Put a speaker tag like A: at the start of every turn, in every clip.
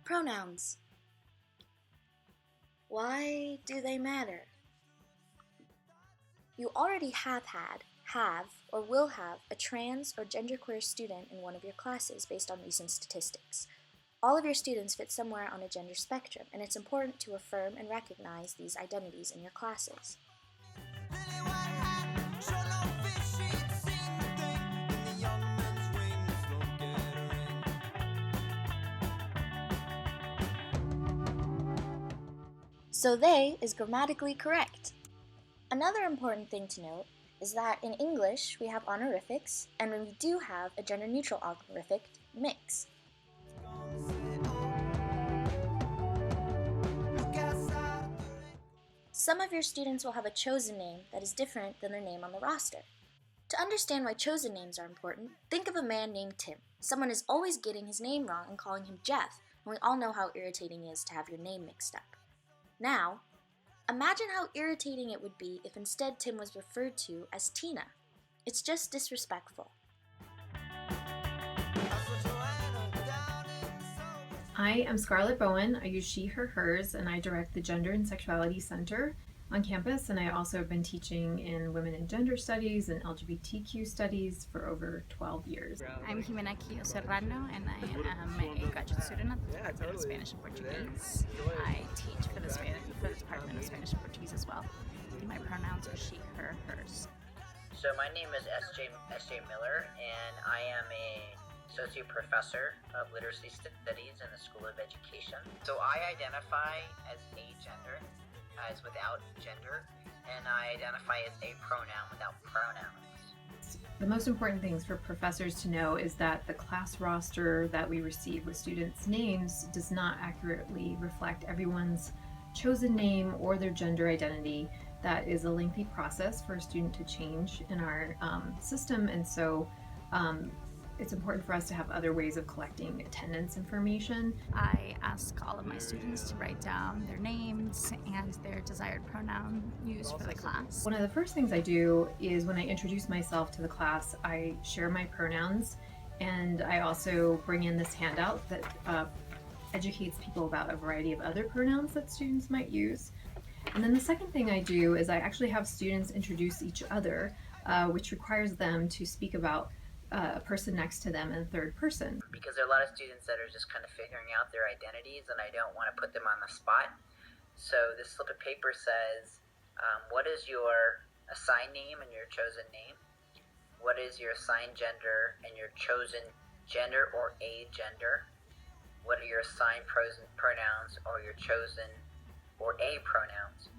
A: Pronouns. Why do they matter? You already have, or will have a trans or genderqueer student in one of your classes based on recent statistics. All of your students fit somewhere on a gender spectrum, and it's important to affirm and recognize these identities in your classes. So they is grammatically correct. Another important thing to note is that in English we have honorifics, and we do have a gender-neutral honorific, mix. Some of your students will have a chosen name that is different than their name on the roster. To understand why chosen names are important, think of a man named Tim. Someone is always getting his name wrong and calling him Jeff, and we all know how irritating it is to have your name mixed up. Now, imagine how irritating it would be if instead Tim was referred to as Tina. It's just disrespectful.
B: I am Scarlett Bowen. I use she, her, hers, and I direct the Gender and Sexuality Center on campus, and I also have been teaching in women and gender studies and LGBTQ studies for over 12 years.
C: I'm Jimena Quillo Serrano, and I am a graduate student at the Department of Spanish and Portuguese. I teach for the Department of Spanish and Portuguese as well. My pronouns are she, her, hers.
D: So my name is S.J. Miller, and I am a associate professor of literacy studies in the School of Education. So I identify as agender, as without gender, and I identify as a pronoun without pronouns.
B: The most important things for professors to know is that the class roster that we receive with students' names does not accurately reflect everyone's chosen name or their gender identity. That is a lengthy process for a student to change in our system, and so it's important for us to have other ways of collecting attendance information.
C: I ask all of my students to write down their names and their desired pronoun used for the class.
B: One of the first things I do is when I introduce myself to the class, I share my pronouns, and I also bring in this handout that educates people about a variety of other pronouns that students might use. And then the second thing I do is I actually have students introduce each other, which requires them to speak about a person next to them in third person.
D: Because there are a lot of students that are just kind of figuring out their identities, and I don't want to put them on the spot. So this slip of paper says, what is your assigned name and your chosen name? What is your assigned gender and your chosen gender or agender? What are your assigned pronouns or your chosen or a pronouns?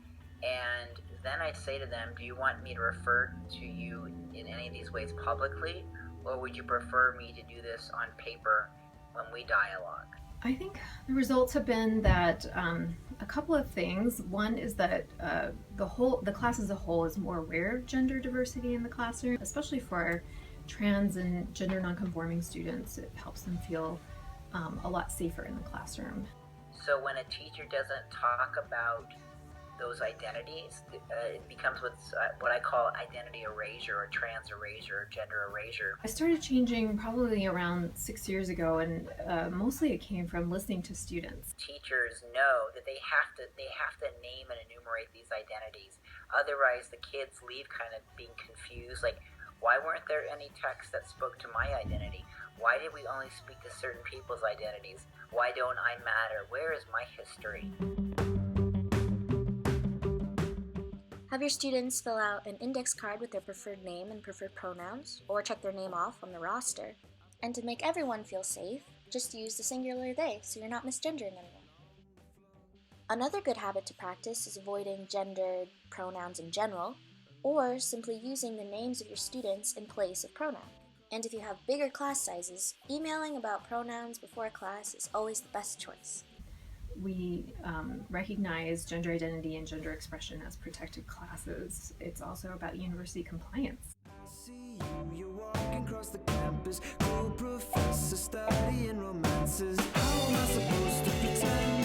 D: And then I'd say to them, do you want me to refer to you in any of these ways publicly? Or would you prefer me to do this on paper when we dialogue?
B: I think the results have been that a couple of things. One is that the class as a whole is more aware of gender diversity in the classroom, especially for trans and gender nonconforming students. It helps them feel a lot safer in the classroom.
D: So when a teacher doesn't talk about those identities, it becomes what I call identity erasure, or trans erasure, or gender erasure.
B: I started changing probably around 6 years ago, and mostly it came from listening to students.
D: Teachers know that they have to name and enumerate these identities. Otherwise, the kids leave kind of being confused, like, why weren't there any texts that spoke to my identity? Why did we only speak to certain people's identities? Why don't I matter? Where is my history?
A: Have your students fill out an index card with their preferred name and preferred pronouns, or check their name off on the roster. And to make everyone feel safe, just use the singular they so you're not misgendering anyone. Another good habit to practice is avoiding gendered pronouns in general, or simply using the names of your students in place of pronoun. And if you have bigger class sizes, emailing about pronouns before a class is always the best choice.
B: We recognize gender identity and gender expression as protected classes. It's also about university compliance.
E: You're walking across the campus, cool professor studying romances. How am I supposed to pretend?